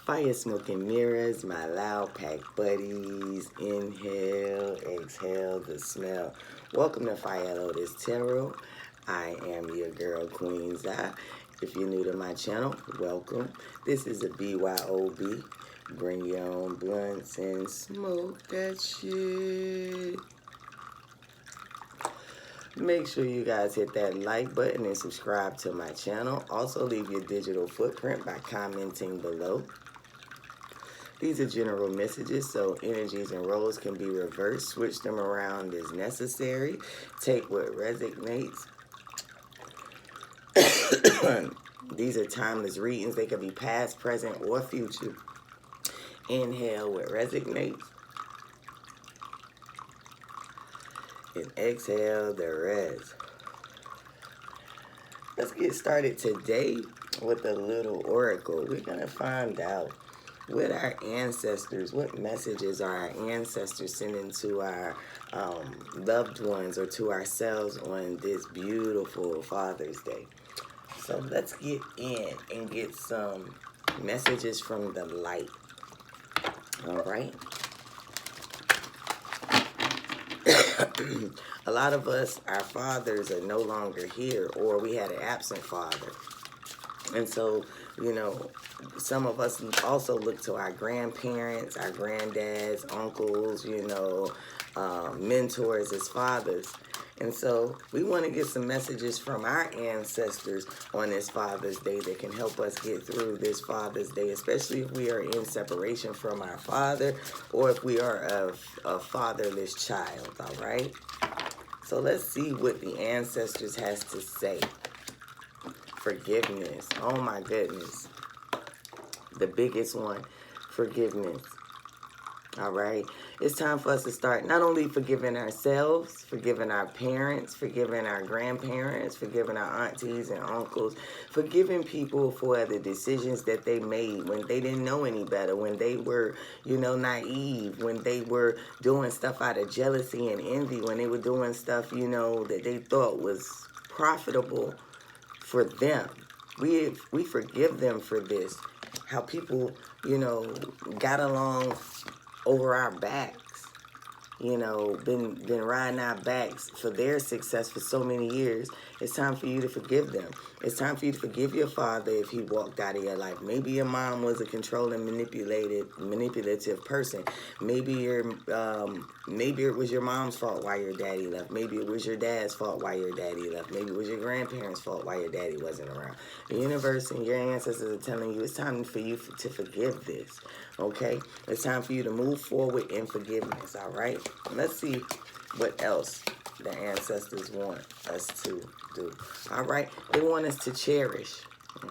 Fire smoking mirrors, my loud pack buddies. Inhale, exhale the smell. Welcome to Queen.Zi.Tarot. I am your girl, Queen.Zi. If you're new to my channel, welcome. This is a BYOB. Bring your own blunts and smoke that shit. Make sure you guys hit that like button and subscribe to my channel. Also, leave your digital footprint by commenting below. These are general messages, so energies and roles can be reversed. Switch them around as necessary. Take what resonates. These are timeless readings. They can be past, present, or future. Inhale what resonates. And exhale the rest. Let's get started today with a little oracle. We're going to find out what our ancestors, what messages are our ancestors sending to our loved ones or to ourselves on this beautiful Father's Day. So let's get in and get some messages from the light. All right. A lot of us, our fathers are no longer here, or we had an absent father. And so, you know, some of us also look to our grandparents, our granddads, uncles, you know, mentors as fathers. And so we want to get some messages from our ancestors on this Father's Day that can help us get through this Father's Day, especially if we are in separation from our father or if we are a fatherless child, all right? So let's see what the ancestors has to say. Forgiveness. Oh my goodness. The biggest one. Forgiveness. All right. It's time for us to start not only forgiving ourselves, forgiving our parents, forgiving our grandparents, forgiving our aunties and uncles, forgiving people for the decisions that they made when they didn't know any better, when they were, you know, naive, when they were doing stuff out of jealousy and envy, when they were doing stuff, you know, that they thought was profitable for them. We forgive them for this. How people, you know, got along over our backs, you know, been riding our backs for their success for so many years. It's time for you to forgive them. It's time for you to forgive your father if he walked out of your life. Maybe your mom was a controlling, manipulative person. Maybe maybe it was your mom's fault why your daddy left. Maybe it was your dad's fault why your daddy left. Maybe it was your grandparents' fault why your daddy wasn't around. The universe and your ancestors are telling you it's time for you to forgive this. Okay? It's time for you to move forward in forgiveness, all right? Let's see what else the ancestors want us to do. All right? They want us to cherish.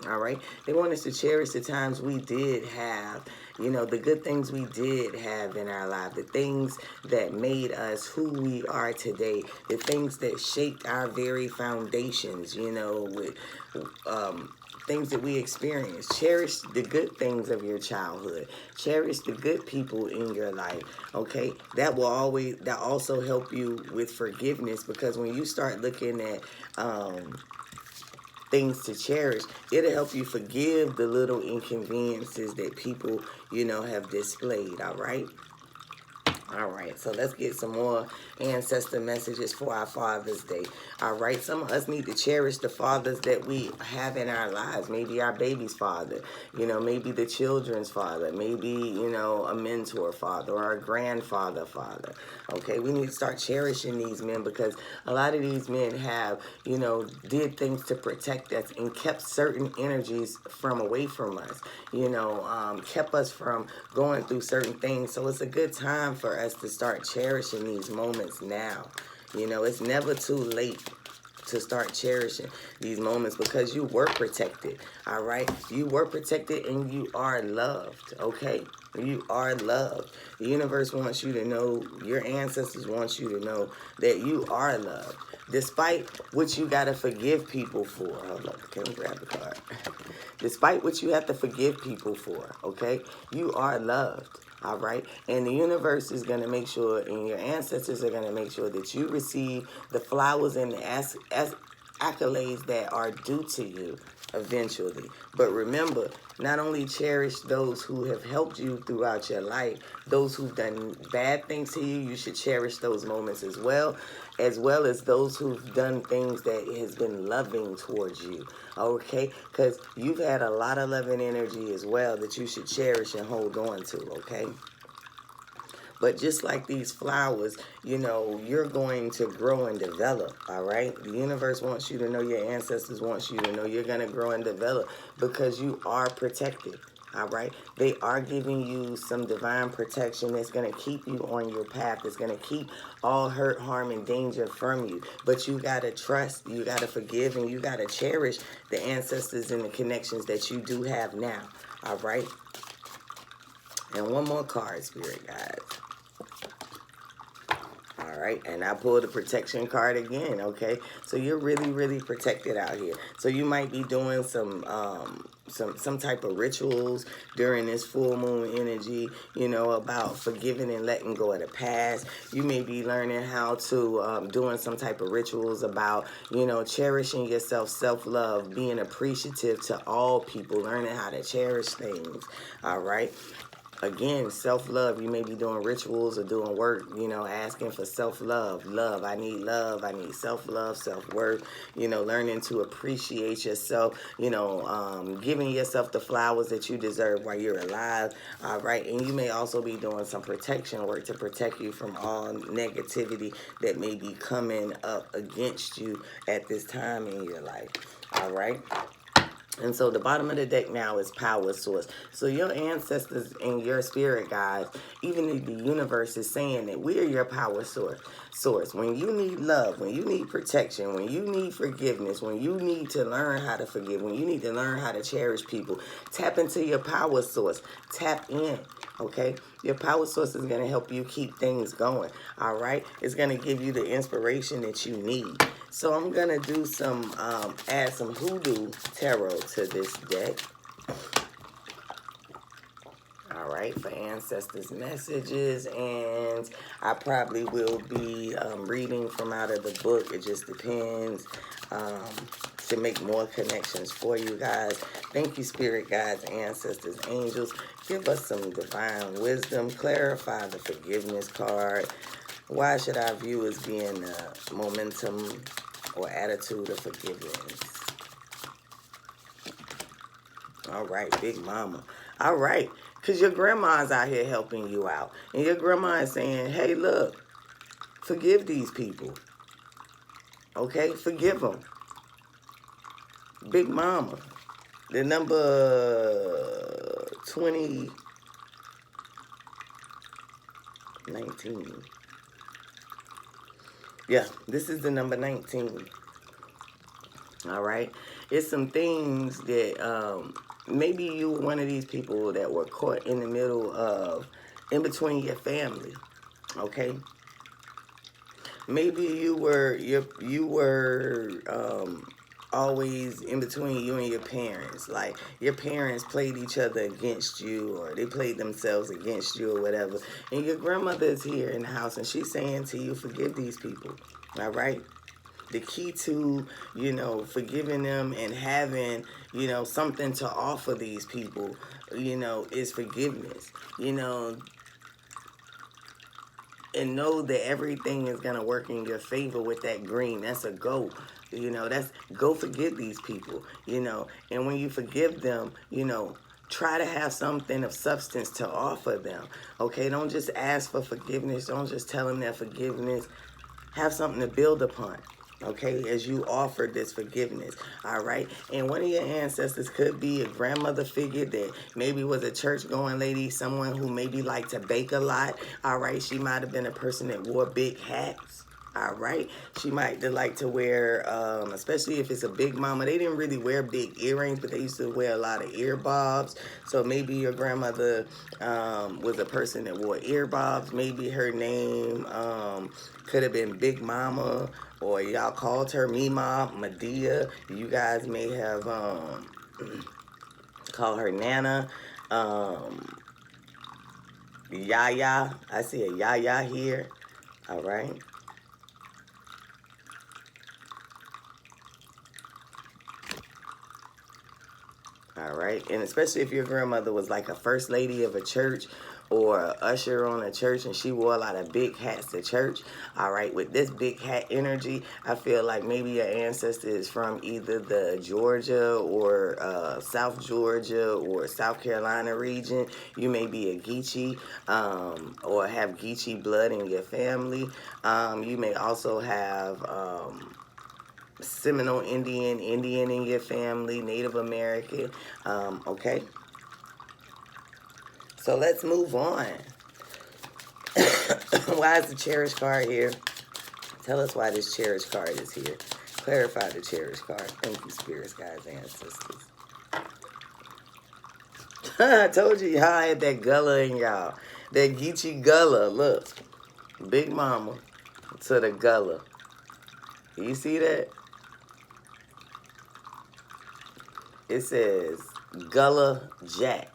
All right? They want us to cherish the times we did have, you know, the good things we did have in our life, the things that made us who we are today, the things that shaped our very foundations, you know, with things that we experience. Cherish the good things of your childhood. Cherish the good people in your life. Okay, that also help you with forgiveness, because when you start looking at things to cherish, it'll help you forgive the little inconveniences that people, you know, have displayed. All right. All right, so let's get some more ancestor messages for our Father's Day. All right, some of us need to cherish the fathers that we have in our lives. Maybe our baby's father, you know, maybe the children's father, maybe, you know, a mentor father or a grandfather father. Okay, we need to start cherishing these men, because a lot of these men have, you know, did things to protect us and kept certain energies from away from us, you know, kept us from going through certain things. So it's a good time for us to start cherishing these moments now. You know, it's never too late to start cherishing these moments, because you were protected. All right, you were protected and you are loved. Okay, you are loved. The universe wants you to know, your ancestors want you to know that you are loved, despite what you got to forgive people for. Hold on, can we grab the card? Despite what you have to forgive people for, okay, you are loved. All right, and the universe is going to make sure, and your ancestors are going to make sure that you receive the flowers and the accolades that are due to you. eventually. But remember, not only cherish those who have helped you throughout your life, those who've done bad things to you, you should cherish those moments as well as those who've done things that has been loving towards you, okay? Because you've had a lot of loving energy as well that you should cherish and hold on to, okay? But just like these flowers, you know, you're going to grow and develop, all right? The universe wants you to know, your ancestors wants you to know you're going to grow and develop because you are protected, all right? They are giving you some divine protection that's going to keep you on your path. It's going to keep all hurt, harm, and danger from you. But you got to trust, you got to forgive, and you got to cherish the ancestors and the connections that you do have now, all right? And one more card, Spirit guides. All right, and I pulled the protection card again, okay? So you're really, really protected out here. So you might be doing some type of rituals during this full moon energy, you know, about forgiving and letting go of the past. You may be learning how to, doing some type of rituals about, you know, cherishing yourself, self-love, being appreciative to all people, learning how to cherish things, all right? Again, self-love. You may be doing rituals or doing work, you know, asking for self-love. Love. I need love. I need self-love, self-worth. You know, learning to appreciate yourself. You know, giving yourself the flowers that you deserve while you're alive. All right. And you may also be doing some protection work to protect you from all negativity that may be coming up against you at this time in your life. All right. And so the bottom of the deck now is power source. So your ancestors and your spirit guides, even the universe is saying that we are your power source. When you need love, when you need protection, when you need forgiveness, when you need to learn how to forgive, when you need to learn how to cherish people, tap into your power source. Tap in, okay? Your power source is going to help you keep things going, all right? It's going to give you the inspiration that you need. So I'm going to do some, add some hoodoo tarot to this deck. All right, for ancestors' messages, and I probably will be reading from out of the book. It just depends, to make more connections for you guys. Thank you, spirit guides, ancestors, angels. Give us some divine wisdom. Clarify the forgiveness card. Why should our viewers be in the momentum or attitude of forgiveness? All right, Big Mama. All right, because your grandma's out here helping you out. And your grandma is saying, hey, look, forgive these people. Okay, forgive them. Big Mama. The number 2019. Yeah, this is the number 19. All right. It's some things that maybe you were one of these people that were caught in the middle of, in between your family. Okay. Maybe you were always in between you and your parents. Like your parents played each other against you, or they played themselves against you, or whatever. And your grandmother is here in the house, and she's saying to you, forgive these people. All right. The key to, you know, forgiving them and having, you know, something to offer these people, you know, is forgiveness. You know, and know that everything is going to work in your favor with that green. That's a go. You know, that's go forgive these people, you know. And when you forgive them, you know, try to have something of substance to offer them. Okay, don't just ask for forgiveness. Don't just tell them that forgiveness. Have something to build upon. Okay, as you offer this forgiveness, all right? And one of your ancestors could be a grandmother figure that maybe was a church-going lady, someone who maybe liked to bake a lot, all right? She might have been a person that wore big hats, all right? She might like to wear, especially if it's a big mama, they didn't really wear big earrings, but they used to wear a lot of ear bobs. So maybe your grandmother was a person that wore ear bobs. Maybe her name could have been Big Mama, or y'all called her Mima, Medea. You guys may have called her Nana, Yaya. I see a Yaya here. All right. right? And especially if your grandmother was like a first lady of a church or a usher on a church and she wore a lot of big hats to church, all right? With this big hat energy, I feel like maybe your ancestor is from either the Georgia or South Georgia or South Carolina region. You may be a Geechee or have Geechee blood in your family. You may also have Seminole Indian in your family, Native American, okay? So let's move on. Why is the Cherish card here? Tell us why this Cherish card is here. Clarify the Cherish card. Thank you, spirits, guides, ancestors. I told you y'all had that Gullah in y'all. That Geechee Gullah. Look. Big Mama to the Gullah. You see that? It says Gullah Jack.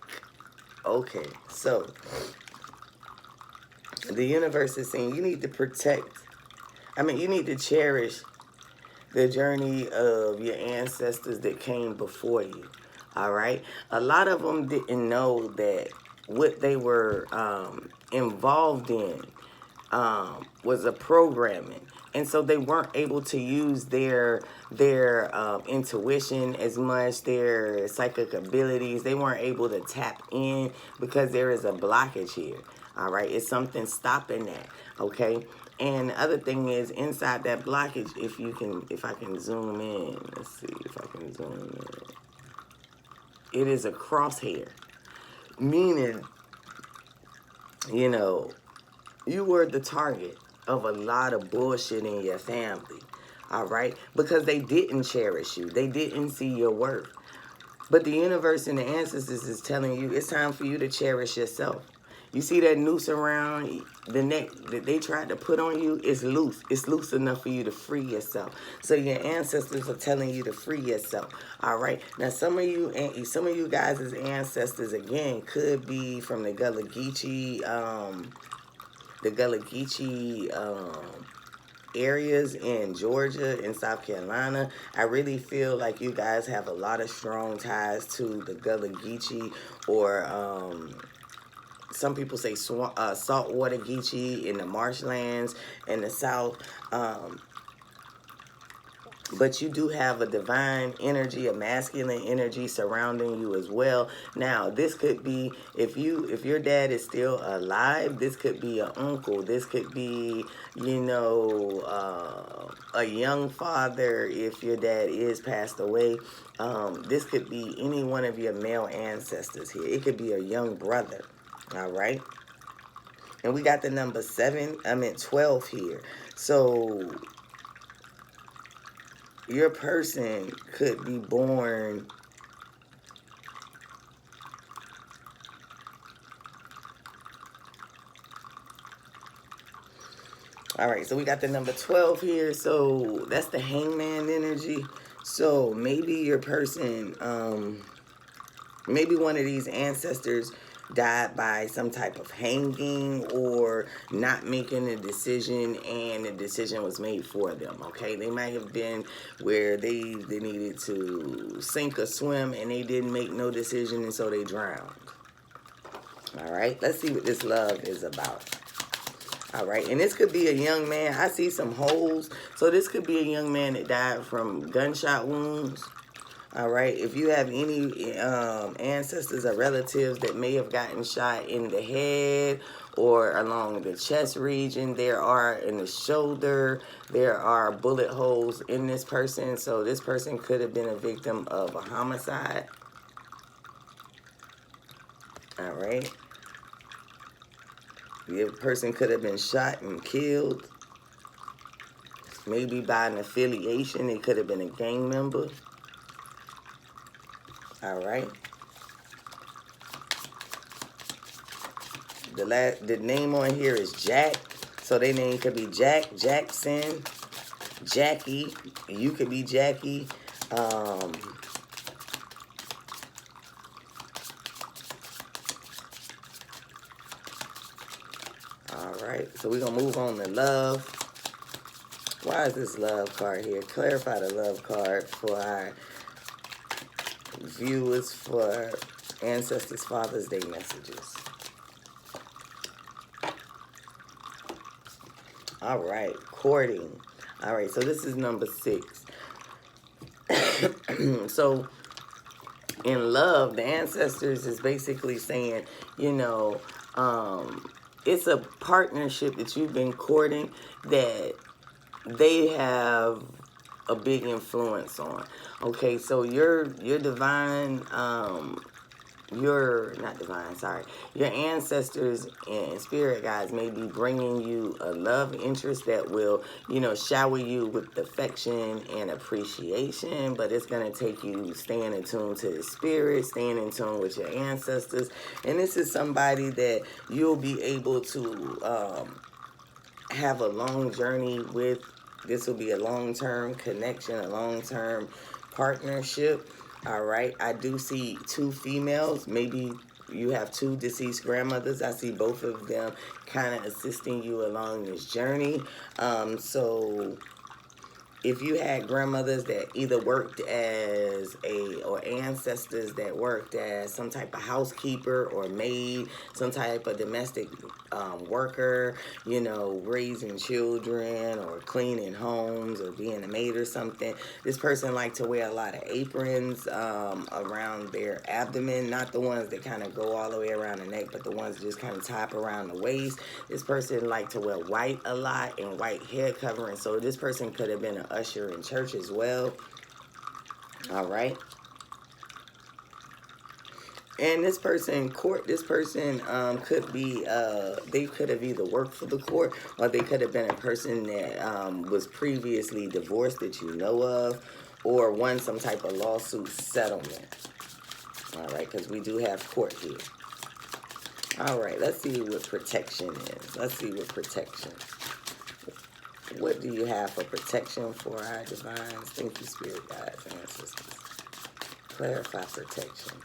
Okay, so the universe is saying you need to protect, you need to cherish the journey of your ancestors that came before you, all right? A lot of them didn't know that what they were involved in was a programming. And so they weren't able to use their intuition as much, their psychic abilities. They weren't able to tap in because there is a blockage here. All right, it's something stopping that. Okay, and the other thing is inside that blockage. If I can zoom in, let's see if I can zoom in. It is a crosshair, meaning, you know, you were the target of a lot of bullshit in your family, all right? Because they didn't cherish you. They didn't see your worth. But the universe and the ancestors is telling you it's time for you to cherish yourself. You see that noose around the neck that they tried to put on you? It's loose. It's loose enough for you to free yourself. So your ancestors are telling you to free yourself. All right. Now some of you guys' ancestors again could be from the Gullah Geechee, areas in Georgia and South Carolina. I really feel like you guys have a lot of strong ties to the Gullah Geechee, or some people say saltwater Geechee in the marshlands in the South. But you do have a divine energy, a masculine energy surrounding you as well. Now, this could be, if your dad is still alive, this could be an uncle. This could be, you know, a young father if your dad is passed away. This could be any one of your male ancestors here. It could be a young brother, all right? And we got the number 12 here. So your person could be born all right, so we got the number 12 here. So that's the hangman energy. So maybe your person, maybe one of these ancestors died by some type of hanging or not making a decision, and the decision was made for them, okay? They might have been where they needed to sink or swim and they didn't make no decision, and so they drowned. All right, let's see what this love is about. All right, and this could be a young man. I see some holes. So this could be a young man that died from gunshot wounds. All right, if you have any ancestors or relatives that may have gotten shot in the head or along the chest region, there are in the shoulder, there are bullet holes in this person. So this person could have been a victim of a homicide. All right. The person could have been shot and killed. Maybe by an affiliation. It could have been a gang member. All right. The name on here is Jack. So their name could be Jack, Jackson, Jackie. You could be Jackie. All right. So we're going to move on to love. Why is this love card here? Clarify the love card for our viewers for Ancestors Father's Day messages. All right, courting. All right, so this is number 6. So in love, the ancestors is basically saying, you know, it's a partnership that you've been courting that they have a big influence on. Okay, so your divine, your ancestors and spirit guides may be bringing you a love interest that will, you know, shower you with affection and appreciation, but it's going to take you staying in tune to the spirit, staying in tune with your ancestors. And this is somebody that you'll be able to have a long journey with. This will be a long-term connection, a long-term partnership. All right, I do see 2 females. Maybe you have 2 deceased grandmothers. I see both of them kind of assisting you along this journey. So if you had grandmothers that either worked as or ancestors that worked as some type of housekeeper or maid, some type of domestic worker, you know, raising children or cleaning homes or being a maid or something, this person liked to wear a lot of aprons around their abdomen, not the ones that kind of go all the way around the neck, but the ones that just kind of tie up around the waist. This person liked to wear white a lot and white hair covering, so this person could have been an usher in church as well. All right. And this person could be, they could have either worked for the court, or they could have been a person that was previously divorced that you know of, or won some type of lawsuit settlement. All right, because we do have court here. All right, let's see what protection is. Let's see what protection. What do you have for protection for our divines? Thank you, spirit guides and ancestors. Clarify protection.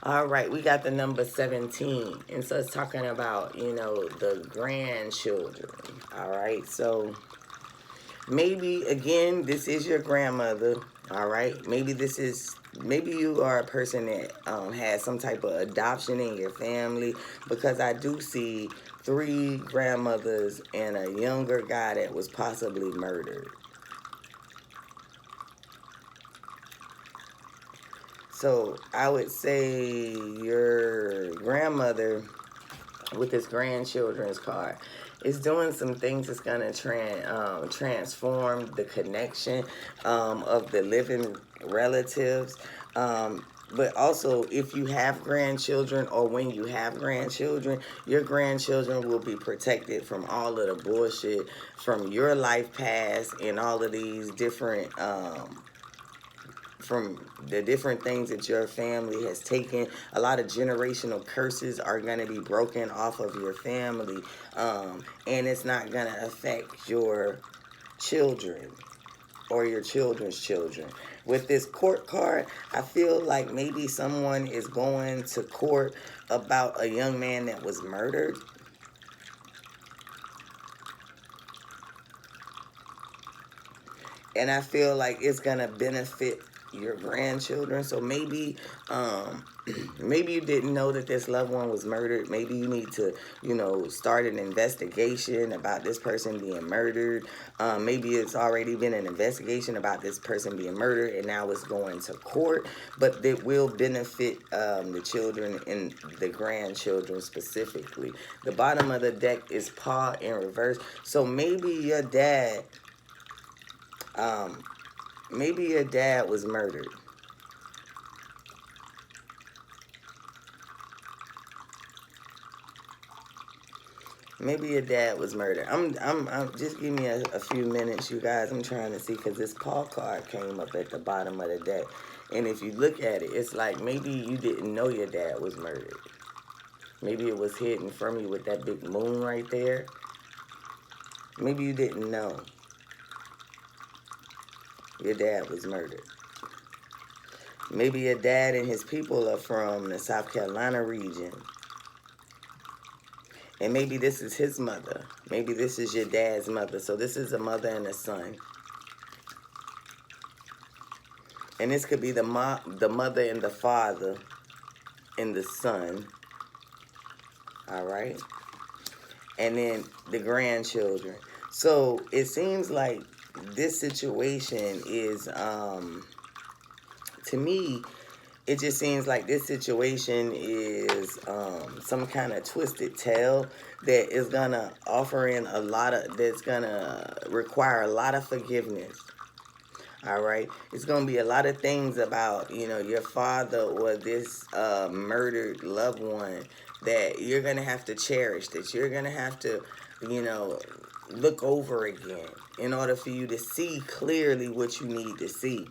All right, we got the number 17. And so it's talking about, you know, the grandchildren. All right, so maybe, again, this is your grandmother. All right, maybe you are a person that has some type of adoption in your family, because I do see 3 grandmothers and a younger guy that was possibly murdered. So I would say your grandmother with this grandchildren's card is doing some things that's going to transform the connection of the living relatives. But also, if you have grandchildren, or when you have grandchildren, your grandchildren will be protected from all of the bullshit from your life past and all of these different from the different things that your family has taken. A lot of generational curses are going to be broken off of your family, and it's not going to affect your children or your children's children. With this court card, I feel like maybe someone is going to court about a young man that was murdered. And I feel like it's going to benefit your grandchildren. So maybe maybe you didn't know that this loved one was murdered. Maybe you need to, you know, start an investigation about this person being murdered. Maybe it's already been an investigation about this person being murdered, and now it's going to court. But it will benefit the children and the grandchildren specifically. The bottom of the deck is paw in reverse. So maybe your dad was murdered. Maybe your dad was murdered. I'm just give me a few minutes, you guys. I'm trying to see, because this paw card came up at the bottom of the deck. And if you look at it, it's like maybe you didn't know your dad was murdered. Maybe it was hidden from you with that big moon right there. Maybe you didn't know your dad was murdered. Maybe your dad and his people are from the South Carolina region. And maybe this is his mother. Maybe this is your dad's mother. So this is a mother and a son. And this could be the mother and the father and the son. All right. And then the grandchildren. So it seems like this situation is, to me, it just seems like this situation is some kind of twisted tale that is going to offer in a lot of, that's going to require a lot of forgiveness. All right. It's going to be a lot of things about, you know, your father or this murdered loved one that you're going to have to cherish, that you're going to have to, you know, look over again in order for you to see clearly what you need to see.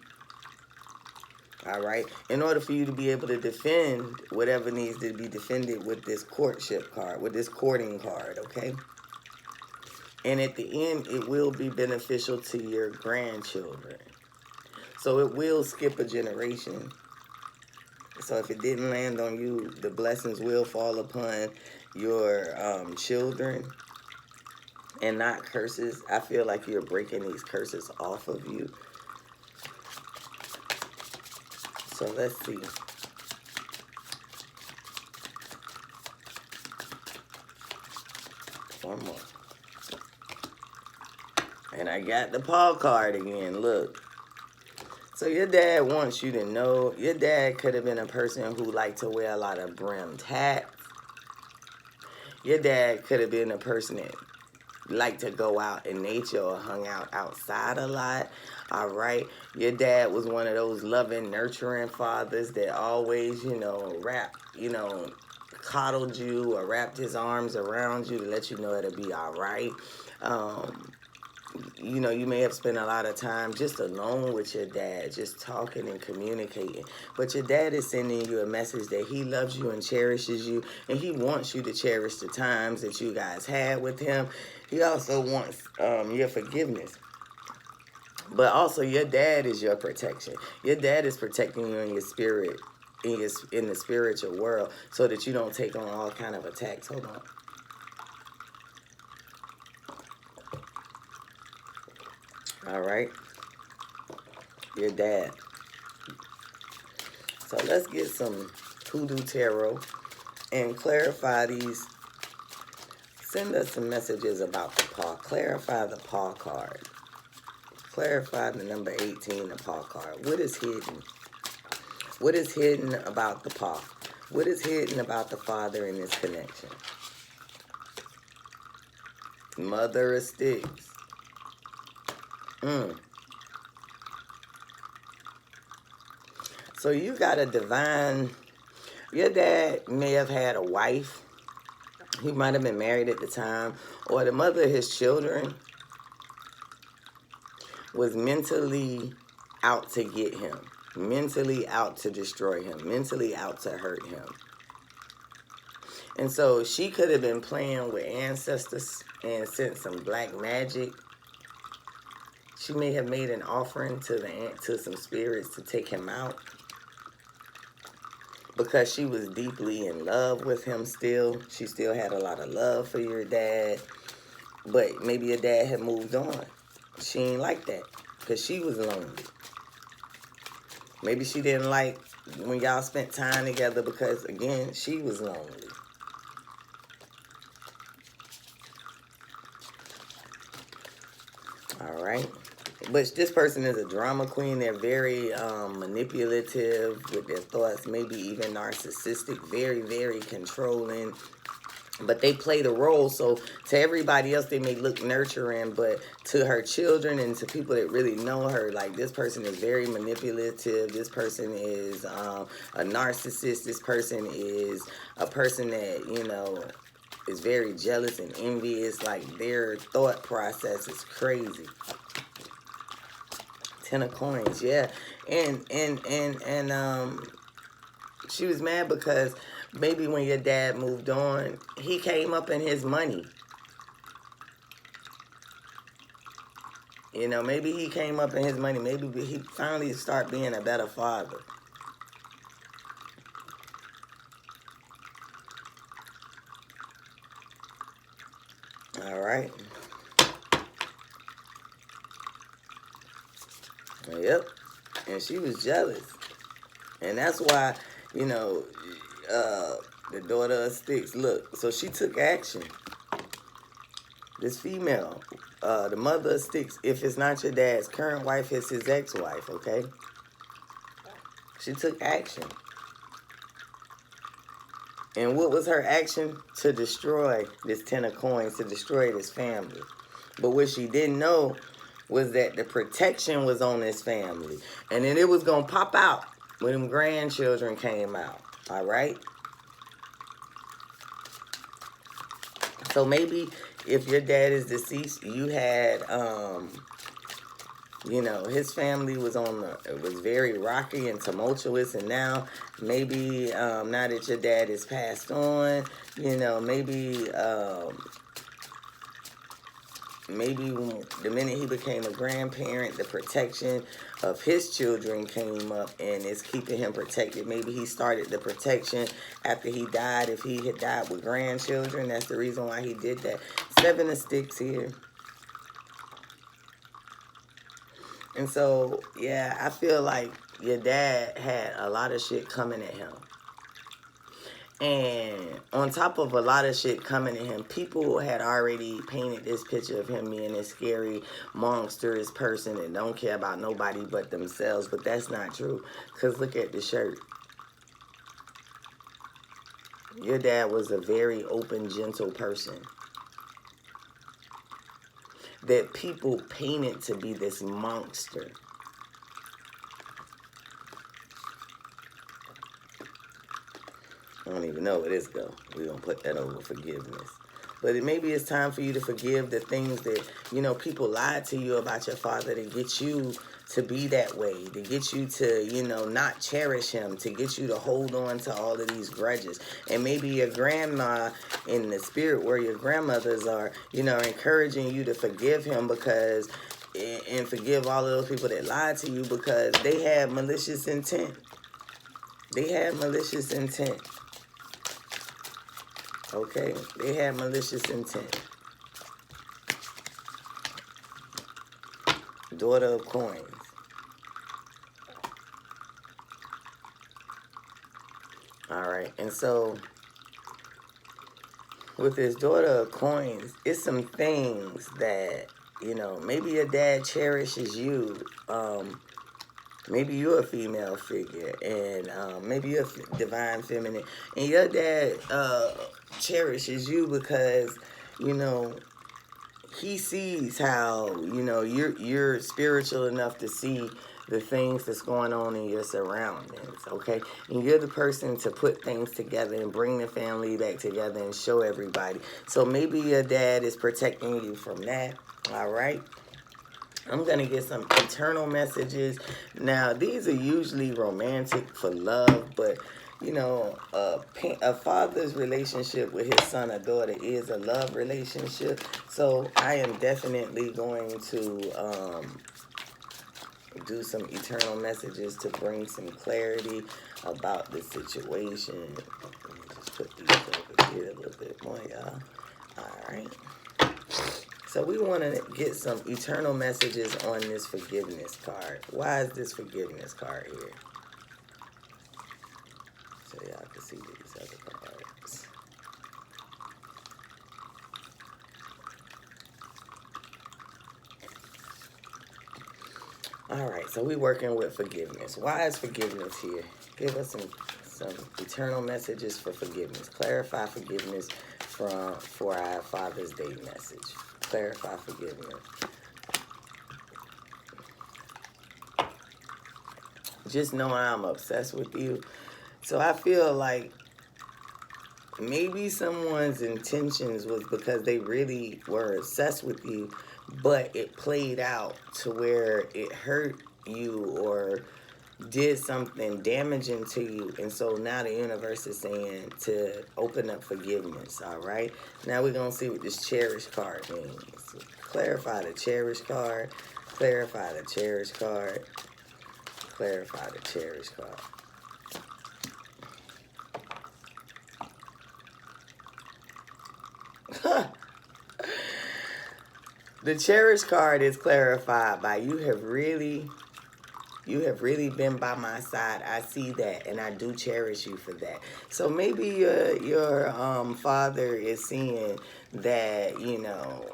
All right. In order for you to be able to defend whatever needs to be defended with this courtship card, with this courting card. Okay. And at the end, it will be beneficial to your grandchildren. So it will skip a generation. So if it didn't land on you, the blessings will fall upon your children and not curses. I feel like you're breaking these curses off of you. So let's see. One more. And I got the paw card again. Look. So your dad wants you to know, your dad could have been a person who liked to wear a lot of brimmed hats. Your dad could have been a person that liked to go out in nature or hung out outside a lot. All right. Your dad was one of those loving, nurturing fathers that always, you know, coddled you or wrapped his arms around you to let you know it'll be all right. You know, you may have spent a lot of time just alone with your dad, just talking and communicating. But your dad is sending you a message that he loves you and cherishes you, and he wants you to cherish the times that you guys had with him. He also wants your forgiveness. But also, your dad is your protection. Your dad is protecting you in your spirit, in the spiritual world, so that you don't take on all kind of attacks. Hold on. All right. Your dad. So let's get some Queen.Zi.Tarot and clarify these. Send us some messages about the paw. Clarify the paw card. Clarify the number 18, the paw card. What is hidden? What is hidden about the paw? What is hidden about the father in this connection? Mother of sticks. So you got a divine, your dad may have had a wife. He might have been married at the time. Or the mother of his children was mentally out to get him. Mentally out to destroy him. Mentally out to hurt him. And so she could have been playing with ancestors and sent some black magic. She may have made an offering to some spirits to take him out, because she was deeply in love with him still. She still had a lot of love for your dad, but maybe your dad had moved on. She ain't like that because she was lonely. Maybe she didn't like when y'all spent time together because, again, she was lonely. All right. But this person is a drama queen. They're very manipulative with their thoughts, maybe even narcissistic, very, very controlling. But they play the role. So to everybody else, they may look nurturing, but to her children and to people that really know her, like, this person is very manipulative. This person is a narcissist. This person is a person that, you know, is very jealous and envious. Like, their thought process is crazy. 10 of coins, yeah. And she was mad because maybe when your dad moved on, he came up in his money. You know, maybe he came up in his money. Maybe he finally started being a better father. right? Yep. And she was jealous. And that's why, you know, the daughter of Sticks, look, so she took action. This female, the mother of Sticks, if it's not your dad's current wife, it's his ex-wife, okay? She took action. And what was her action? To destroy this 10 of coins, to destroy this family. But what she didn't know was that the protection was on this family. And then it was going to pop out when them grandchildren came out. All right? So maybe if your dad is deceased, you had, you know, his family was it was very rocky and tumultuous. And now maybe now that your dad is passed on, you know, maybe the minute he became a grandparent, the protection of his children came up and it's keeping him protected. Maybe he started the protection after he died. If he had died with grandchildren, that's the reason why he did that. 7 of Sticks here. And so, yeah, I feel like your dad had a lot of shit coming at him. And on top of a lot of shit coming at him, people had already painted this picture of him being this scary, monstrous person that don't care about nobody but themselves. But that's not true. Because look at the shirt. Your dad was a very open, gentle person that people painted to be this monster. I don't even know where this go. We're going to put that over forgiveness. But maybe it's time for you to forgive the things that, you know, people lied to you about your father to get you to be that way, to get you to, you know, not cherish him, to get you to hold on to all of these grudges. And maybe your grandma in the spirit where your grandmothers are, you know, encouraging you to forgive him because, and forgive all of those people that lied to you because they had malicious intent. They had malicious intent. Okay, they had malicious intent. Daughter of Coins. All right, and so with this Daughter of Coins, it's some things that, you know, maybe your dad cherishes you. Maybe you're a female figure, and maybe you're divine feminine, and your dad cherishes you because, you know, he sees how, you know, you're spiritual enough to see the things that's going on in your surroundings, okay? And you're the person to put things together and bring the family back together and show everybody. So maybe your dad is protecting you from that, all right? I'm going to get some internal messages. Now, these are usually romantic for love, but, you know, a father's relationship with his son or daughter is a love relationship. So I am definitely going to do some eternal messages to bring some clarity about the situation. Let me just put these over here a little bit more, y'all. All right. So we want to get some eternal messages on this forgiveness card. Why is this forgiveness card here? So y'all can see these other cards. All right, so we're working with forgiveness. Why is forgiveness here? Give us some eternal messages for forgiveness. Clarify forgiveness for our Father's Day message. Clarify forgiveness. Just know I'm obsessed with you. So I feel like maybe someone's intentions was because they really were obsessed with you, but it played out to where it hurt you or did something damaging to you. And so now the universe is saying to open up forgiveness, all right? Now we're going to see what this cherish card means. Clarify the cherish card. Clarify the cherish card. Clarify the cherish card. The Cherish card is clarified by you have really been by my side. I see that, and I do cherish you for that. So maybe your father is seeing that, you know,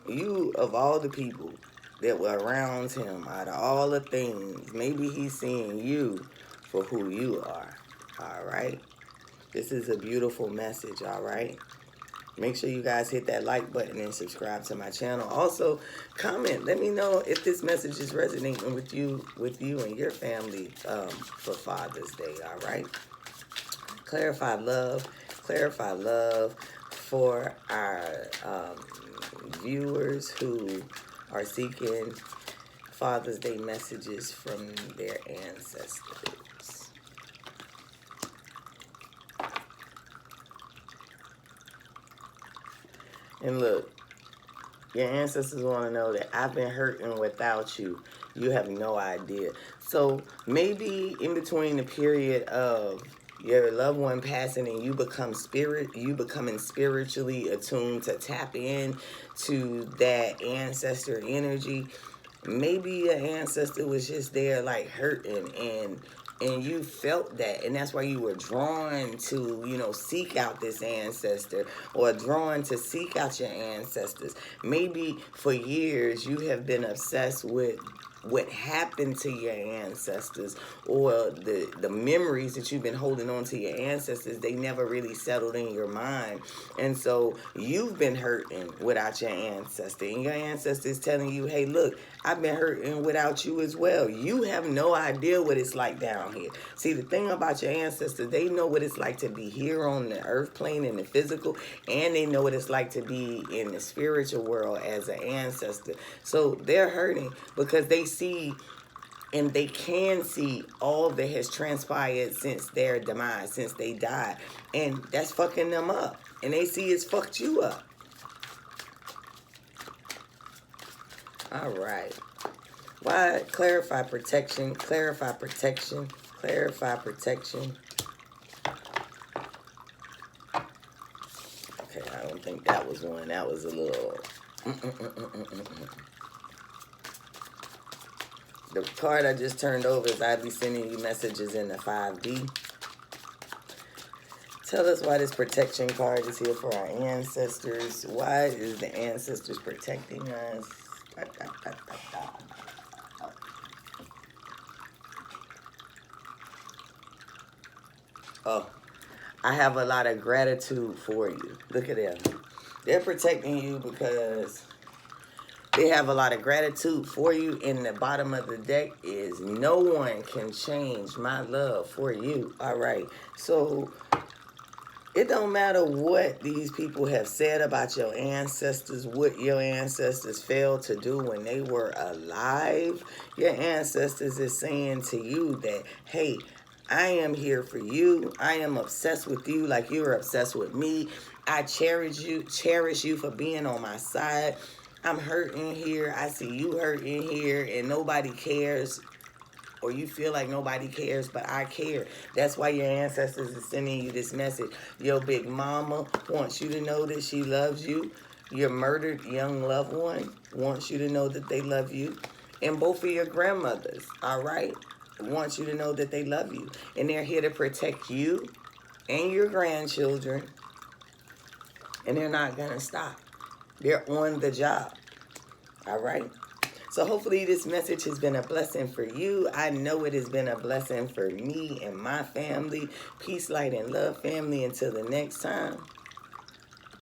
you, of all the people that were around him, out of all the things, maybe he's seeing you for who you are. All right? This is a beautiful message, all right? Make sure you guys hit that like button and subscribe to my channel. Also, comment. Let me know if this message is resonating with you and your family for Father's Day, all right? Clarify love for our viewers who are seeking Father's Day messages from their ancestors. And look, your ancestors want to know that I've been hurting without you. You have no idea. So maybe in between the period of your loved one passing and you becoming spiritually attuned to tap in to that ancestor energy, maybe your ancestor was just there like hurting, and you felt that, and that's why you were drawn to, you know, seek out this ancestor, or drawn to seek out your ancestors. Maybe for years you have been obsessed with what happened to your ancestors, or the memories that you've been holding on to your ancestors. They never really settled in your mind, and so you've been hurting without your ancestor, and your ancestor is telling you, hey, look, I've been hurting without you as well. You have no idea what it's like down here. See, the thing about your ancestors, they know what it's like to be here on the earth plane in the physical, and they know what it's like to be in the spiritual world as an ancestor. So they're hurting because they see, and they can see, all that has transpired since their demise, since they died, and that's fucking them up, and they see it's fucked you up. All right. Why? Clarify protection, clarify protection, clarify protection. Okay, I don't think that was one. That was a little... The card I just turned over is I'd be sending you messages in the 5D. Tell us why this protection card is here for our ancestors. Why is the ancestors protecting us? Oh, I have a lot of gratitude for you. Look at them. They're protecting you because they have a lot of gratitude for you. In the bottom of the deck is no one can change my love for you. All right. So it don't matter what these people have said about your ancestors, what your ancestors failed to do when they were alive. Your ancestors is saying to you that, hey, I am here for you. I am obsessed with you like you're obsessed with me. I cherish you for being on my side. I'm hurting here. I see you hurting here, and nobody cares. Or you feel like nobody cares, but I care. That's why your ancestors is sending you this message. Your big mama wants you to know that she loves you. Your murdered young loved one wants you to know that they love you. And both of your grandmothers, all right, wants you to know that they love you. And they're here to protect you and your grandchildren. And they're not going to stop. They're on the job. All right? So hopefully this message has been a blessing for you. I know it has been a blessing for me and my family. Peace, light, and love, family. Until the next time.